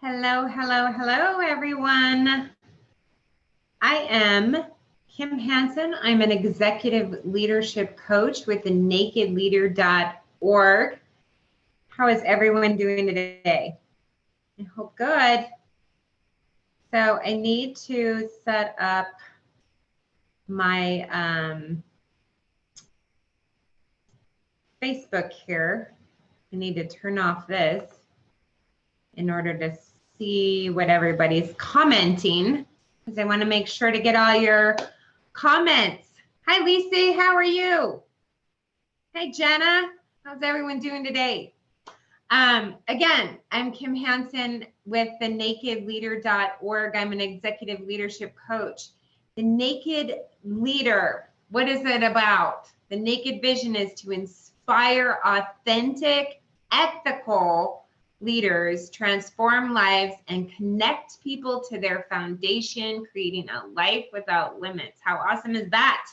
Hello, hello, hello, everyone. I am Kim Hansen. I'm an executive leadership coach with the nakedleader.org. How is everyone doing today? I hope good. So I need to set up my Facebook here. I need to turn off this in order to see what everybody's commenting, because I want to make sure to get all your comments. Hi, Lisa, how are you? Hey, Jenna, how's everyone doing today? Again, I'm Kim Hansen with the nakedleader.org. I'm an executive leadership coach. The Naked Leader, what is it about? The Naked Vision is to inspire authentic, ethical leaders, transform lives, and connect people to their foundation, creating a life without limits. How awesome is that?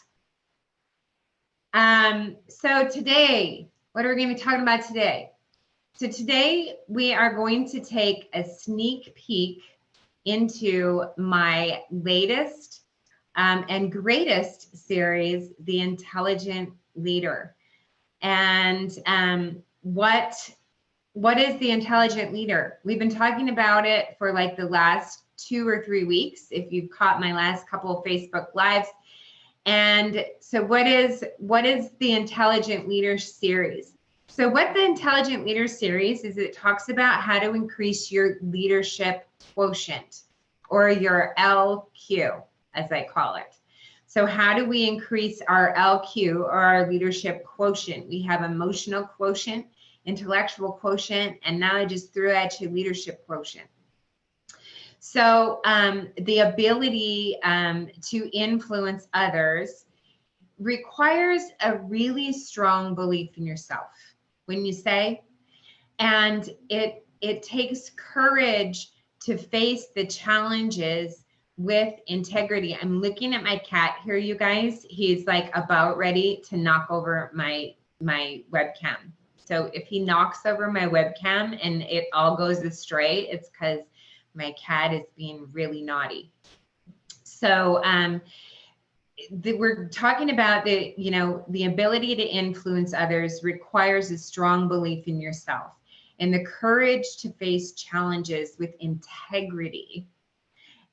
So today, what are we going to be talking about today? So today we are going to take a sneak peek into my latest and greatest series, The Intelligent Leader. And what is the intelligent leader? We've been talking about it for like the last 2 or 3 weeks, if you've caught my last couple of Facebook Lives. And so what is the Intelligent Leader series? So what the Intelligent Leader series is, it talks about how to increase your leadership quotient, or your LQ, as I call it. So how do we increase our LQ, or our leadership quotient? We have emotional quotient, intellectual quotient, and now I just threw at you leadership quotient. So the ability to influence others requires a really strong belief in yourself, when you say, and it takes courage to face the challenges with integrity. I'm looking at my cat here, you guys. He's like about ready to knock over my webcam. So if he knocks over my webcam and it all goes astray, it's because my cat is being really naughty. So we're talking about the ability to influence others requires a strong belief in yourself and the courage to face challenges with integrity.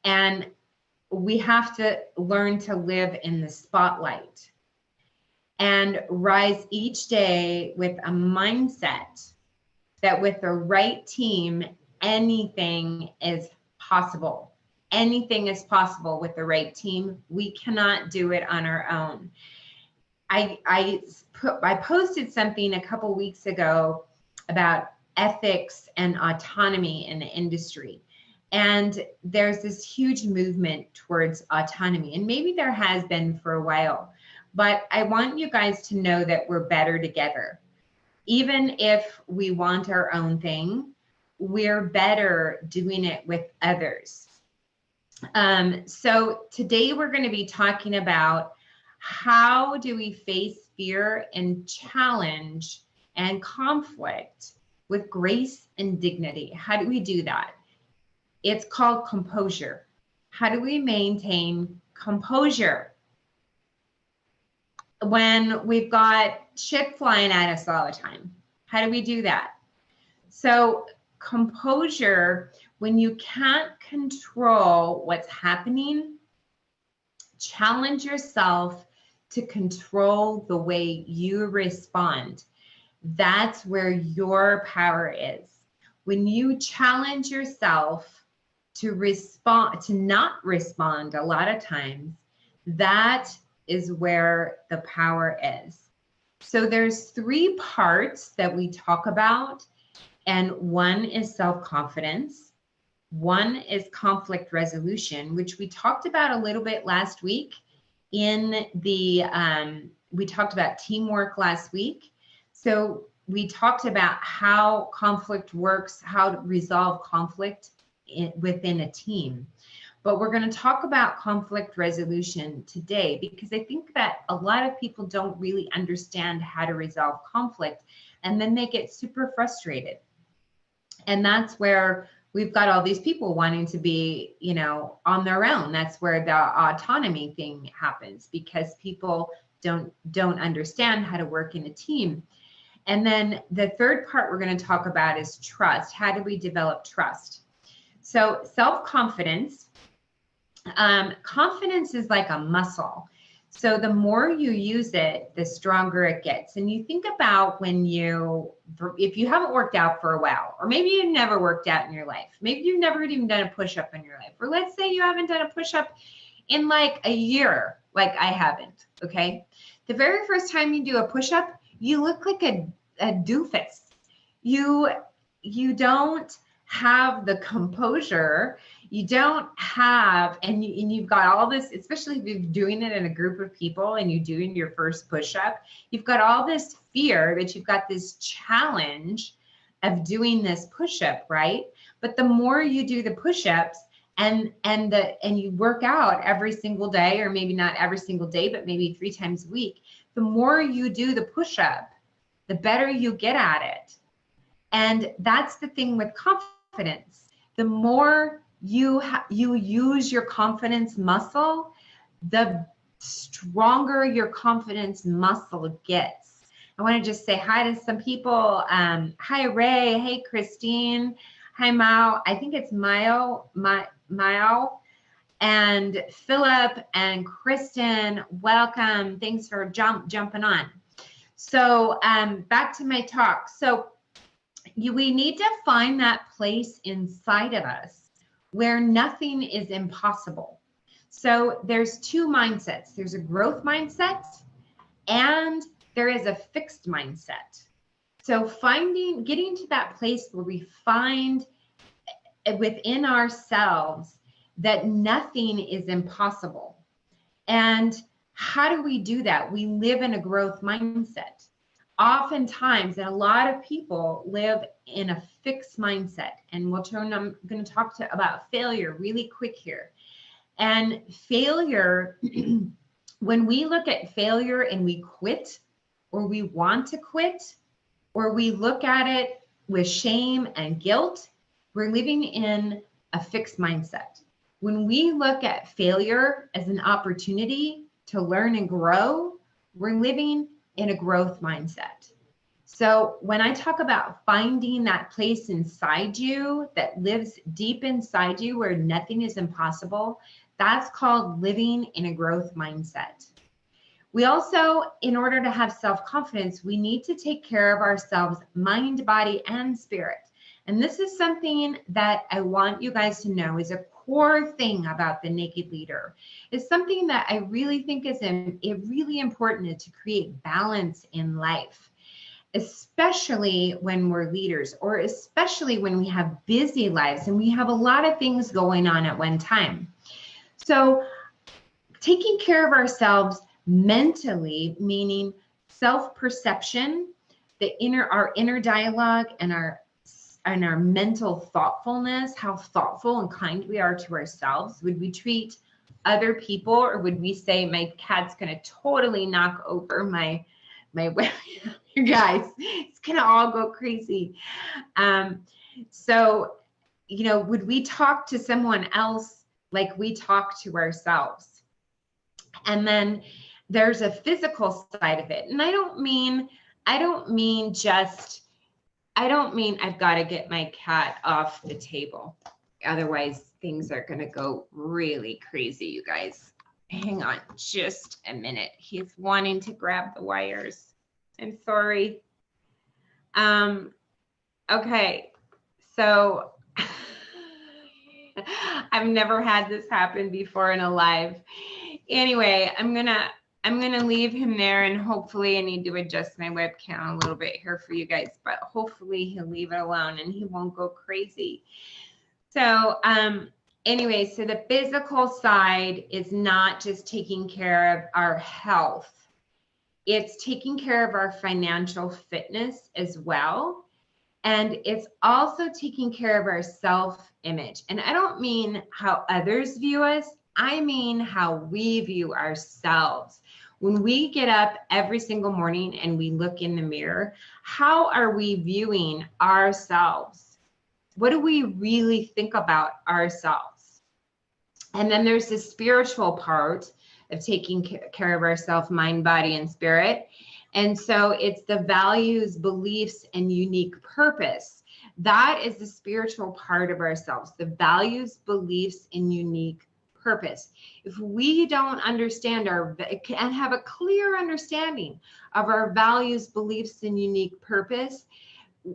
And we have to learn to live in the spotlight and rise each day with a mindset that with the right team, anything is possible. Anything is possible with the right team. We cannot do it on our own. I posted something a couple weeks ago about ethics and autonomy in the industry. And there's this huge movement towards autonomy. And maybe there has been for a while. But I want you guys to know that we're better together. Even if we want our own thing, we're better doing it with others. So today we're going to be talking about how do we face fear and challenge and conflict with grace and dignity. How do we do that? It's called composure. How do we maintain composure when we've got shit flying at us all the time? How do we do that? So composure, when you can't control what's happening, challenge yourself to control the way you respond. That's where your power is. When you challenge yourself to respond, to not respond a lot of times, that is where the power is. So there's 3 parts that we talk about, and one is self-confidence, one is conflict resolution, which we talked about a little bit last week in the, we talked about teamwork last week. So we talked about how conflict works, how to resolve conflict within a team. But we're going to talk about conflict resolution today, because I think that a lot of people don't really understand how to resolve conflict, and then they get super frustrated. And that's where we've got all these people wanting to be, you know, on their own. That's where the autonomy thing happens, because people don't understand how to work in a team. And then the third part we're going to talk about is trust. How do we develop trust? So self-confidence, confidence is like a muscle. So the more you use it, the stronger it gets. And you think about when if you haven't worked out for a while, or maybe you've never worked out in your life, maybe you've never even done a push-up in your life, or let's say you haven't done a push-up in like a year, like I haven't, okay? The very first time you do a push-up, you look like a doofus. You don't have the composure. You don't have, and you've got all this, especially if you're doing it in a group of people and you're doing your first push-up, you've got all this fear that you've got this challenge of doing this push-up, right? But the more you do the push-ups and you work out every single day, or maybe not every single day, but maybe 3 times a week, the more you do the push-up, the better you get at it. And that's the thing with confidence. The more you use your confidence muscle, the stronger your confidence muscle gets. I want to just say hi to some people. Hi, Ray. Hey, Christine. Hi, Mao. I think it's Mao. And Philip and Kristen. Welcome. Thanks for jumping on. So back to my talk. So we need to find that place inside of us where nothing is impossible. So there's 2 mindsets. There's a growth mindset and there is a fixed mindset. So getting to that place where we find within ourselves that nothing is impossible. And how do we do that? We live in a growth mindset. Oftentimes, and a lot of people live in a fixed mindset. And I'm going to talk about failure really quick here. And failure, when we look at failure and we quit, or we want to quit, or we look at it with shame and guilt, we're living in a fixed mindset. When we look at failure as an opportunity to learn and grow, we're living in a growth mindset. So when I talk about finding that place inside you that lives deep inside you where nothing is impossible, that's called living in a growth mindset. We also, in order to have self-confidence, we need to take care of ourselves, mind, body, and spirit. And this is something that I want you guys to know is a core thing about the Naked Leader. It's something that I really think is really important to create balance in life, especially when we're leaders, or especially when we have busy lives and we have a lot of things going on at one time. So taking care of ourselves mentally, meaning self-perception, our inner dialogue, and our mental thoughtfulness, how thoughtful and kind we are to ourselves. Would we treat other people, or would we say my cat's gonna totally knock over my you guys, it's gonna all go crazy. So, you know, would we talk to someone else like we talk to ourselves? And then there's a physical side of it. And I don't mean I've got to get my cat off the table. Otherwise, things are going to go really crazy, you guys. Hang on just a minute. He's wanting to grab the wires. I'm sorry. Okay. So I've never had this happen before in a live. Anyway, I'm gonna leave him there, and hopefully I need to adjust my webcam a little bit here for you guys, but hopefully he'll leave it alone and he won't go crazy. So anyway, so the physical side is not just taking care of our health. It's taking care of our financial fitness as well. And it's also taking care of our self-image. And I don't mean how others view us. I mean how we view ourselves. When we get up every single morning and we look in the mirror, how are we viewing ourselves? what do we really think about ourselves? And then there's the spiritual part of taking care of ourselves, mind, body, and spirit. And so it's the values, beliefs, and unique purpose. That is the spiritual part of ourselves, the values, beliefs, and unique purpose. If we don't understand and have a clear understanding of our values, beliefs, and unique purpose,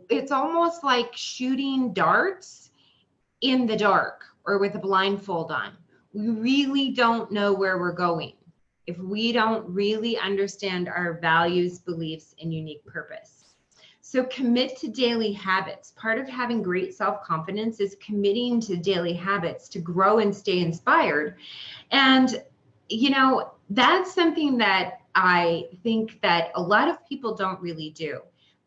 it's almost like shooting darts in the dark or with a blindfold on. We really don't know where we're going if we don't really understand our values, beliefs, and unique purpose. So commit to daily habits. Part of having great self-confidence is committing to daily habits to grow and stay inspired. And, you know, that's something that I think that a lot of people don't really do.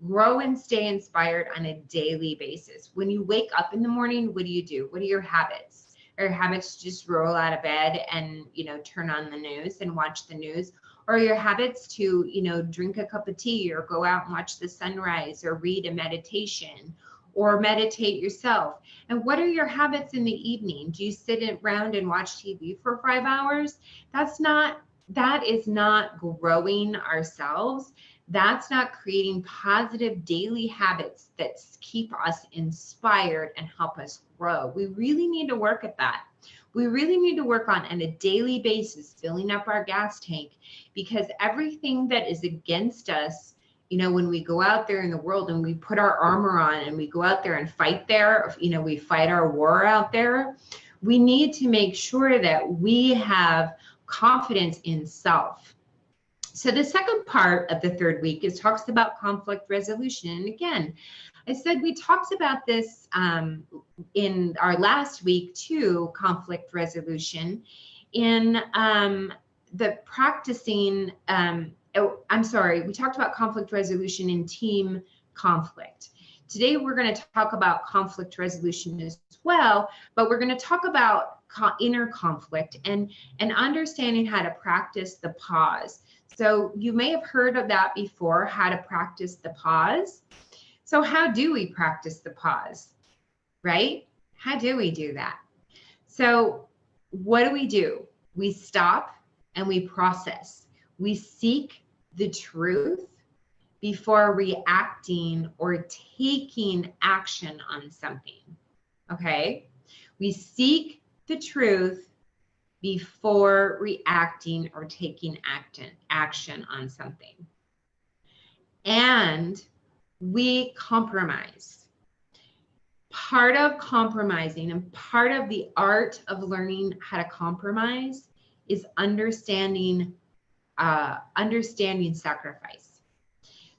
Grow and stay inspired on a daily basis. When you wake up in the morning, what do? What are your habits? Are your habits to just roll out of bed and, you know, turn on the news and watch the news? Or your habits to, you know, drink a cup of tea or go out and watch the sunrise or read a meditation or meditate yourself? And what are your habits in the evening? Do you sit around and watch TV for 5 hours? That is not growing ourselves. That's not creating positive daily habits that keep us inspired and help us grow. We really need to work at that. We really need to work on a daily basis, filling up our gas tank, because everything that is against us, you know, when we go out there in the world and we put our armor on and we go out there and fight there, you know, we fight our war out there, we need to make sure that we have confidence in self. So the second part of the third week talks about conflict resolution. And again, I said we talked about this in our last week too, conflict resolution in the practicing, we talked about conflict resolution in team conflict. Today, we're going to talk about conflict resolution as well, but we're going to talk about inner conflict and understanding how to practice the pause. So you may have heard of that before, how to practice the pause. So how do we practice the pause, right? How do we do that? So what do? We stop and we process. We seek the truth before reacting or taking action on something, okay? We seek the truth before reacting or taking action on something. And we compromise. Part of compromising and part of the art of learning how to compromise is understanding sacrifice.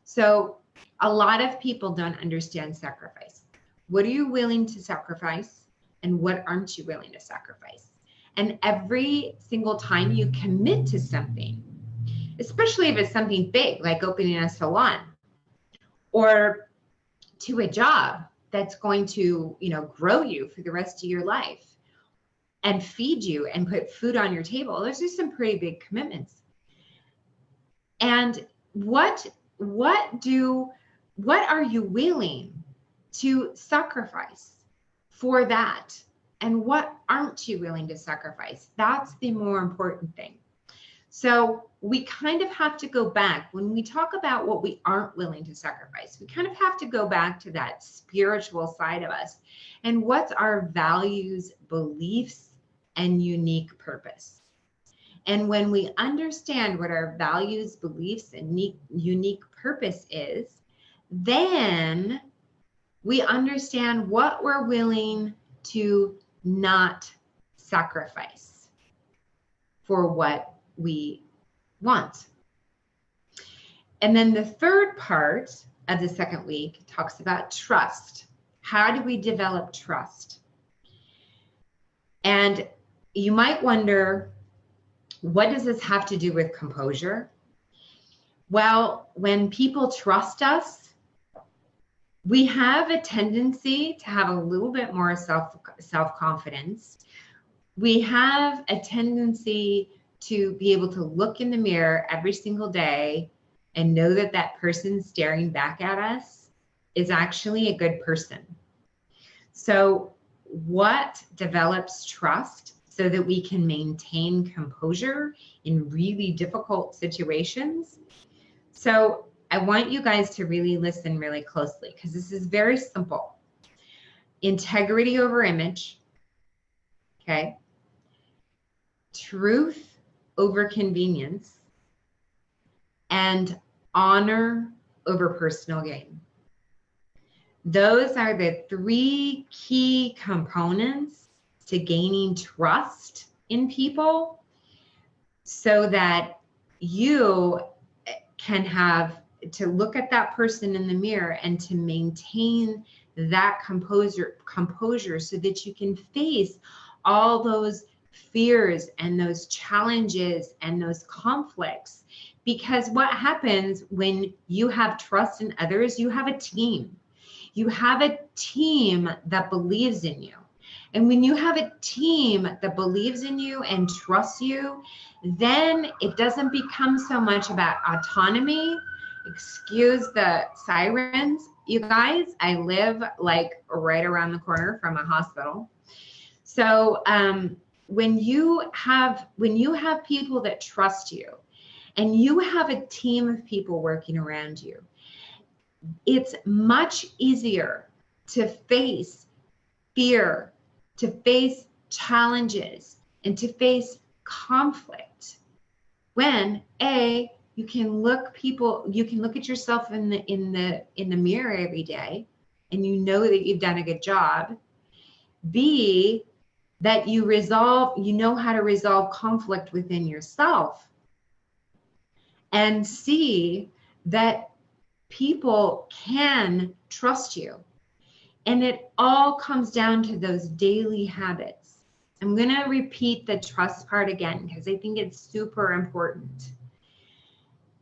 So a lot of people don't understand sacrifice. What are you willing to sacrifice and what aren't you willing to sacrifice? And every single time you commit to something, especially if it's something big like opening a salon or to a job that's going to, you know, grow you for the rest of your life and feed you and put food on your table, those are some pretty big commitments. And what are you willing to sacrifice for that? And what aren't you willing to sacrifice? That's the more important thing. So we kind of have to go back when we talk about what we aren't willing to sacrifice. We kind of have to go back to that spiritual side of us and what's our values, beliefs, and unique purpose. And when we understand what our values, beliefs, and unique purpose is, then we understand what we're willing to not sacrifice for what we want. And then the third part of the second week talks about trust. How do we develop trust? And you might wonder, what does this have to do with composure? Well, when people trust us, we have a tendency to have a little bit more self-confidence. We have a tendency to be able to look in the mirror every single day and know that that person staring back at us is actually a good person. So what develops trust so that we can maintain composure in really difficult situations? So I want you guys to really listen really closely, because this is very simple. Integrity over image, okay? Truth over convenience, and honor over personal gain. Those are the three key components to gaining trust in people, so that you can have to look at that person in the mirror and to maintain that composure so that you can face all those fears and those challenges and those conflicts. Because what happens when you have trust in others, you have a team. You have a team that believes in you. And when you have a team that believes in you and trusts you, then it doesn't become so much about autonomy. Excuse the sirens, you guys. I live like right around the corner from a hospital. So when you have people that trust you, and you have a team of people working around you, it's much easier to face fear, to face challenges, and to face conflict when you can look at yourself in the mirror every day and you know that you've done a good job. B, that you know how to resolve conflict within yourself. And C, that people can trust you. And it all comes down to those daily habits. I'm going to repeat the trust part again because I think it's super important.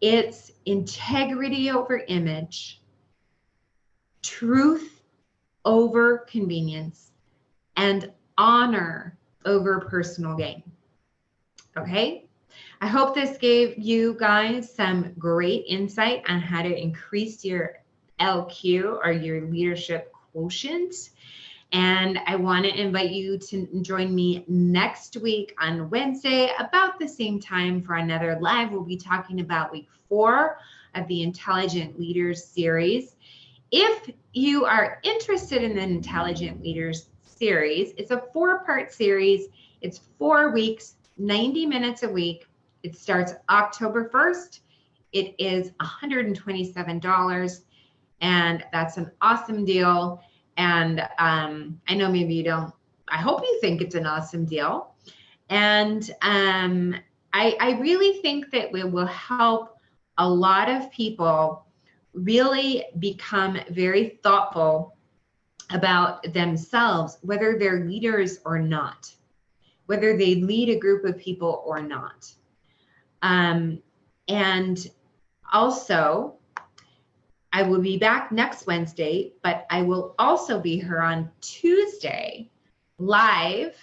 It's integrity over image, truth over convenience, and honor over personal gain. Okay? I hope this gave you guys some great insight on how to increase your LQ, or your leadership quotient. And I want to invite you to join me next week on Wednesday about the same time for another live. We'll be talking about week 4 of the Intelligent Leaders series. If you are interested in the Intelligent Leaders series, it's a 4-part series. It's 4 weeks, 90 minutes a week. It starts October 1st. It is $127, and that's an awesome deal. And I know maybe you don't, I hope you think it's an awesome deal. And I really think that it will help a lot of people really become very thoughtful about themselves, whether they're leaders or not, whether they lead a group of people or not. And also, I will be back next Wednesday, but I will also be here on Tuesday live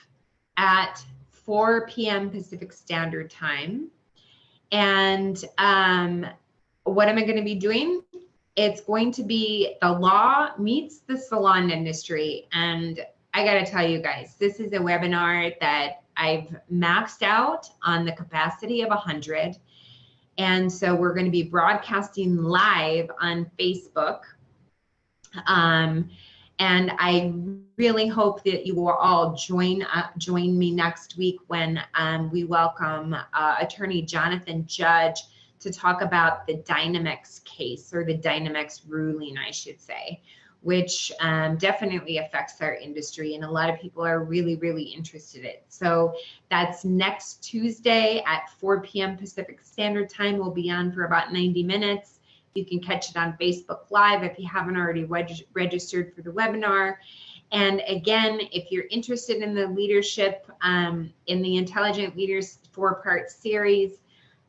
at 4 p.m. Pacific Standard Time. And what am I going to be doing? It's going to be the law meets the salon industry. And I got to tell you guys, this is a webinar that I've maxed out on the capacity of 100. And so we're going to be broadcasting live on Facebook. And I really hope that you will all join me next week when we welcome Attorney Jonathan Judge to talk about the Dynamex case, or the Dynamex ruling, I should say, which definitely affects our industry, and a lot of people are really, really interested in it. So that's next Tuesday at 4 p.m. Pacific Standard Time. We'll be on for about 90 minutes. You can catch it on Facebook Live if you haven't already registered for the webinar. And again, if you're interested in the leadership, in the Intelligent Leaders 4-part series,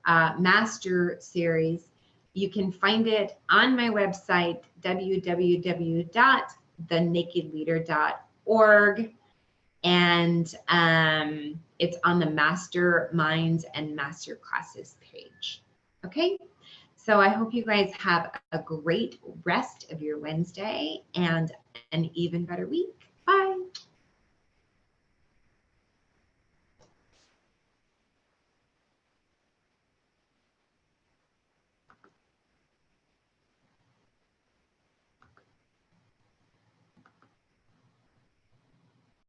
master series, you can find it on my website, www.thenakedleader.org. And it's on the Masterminds and Masterclasses page. Okay, so I hope you guys have a great rest of your Wednesday and an even better week.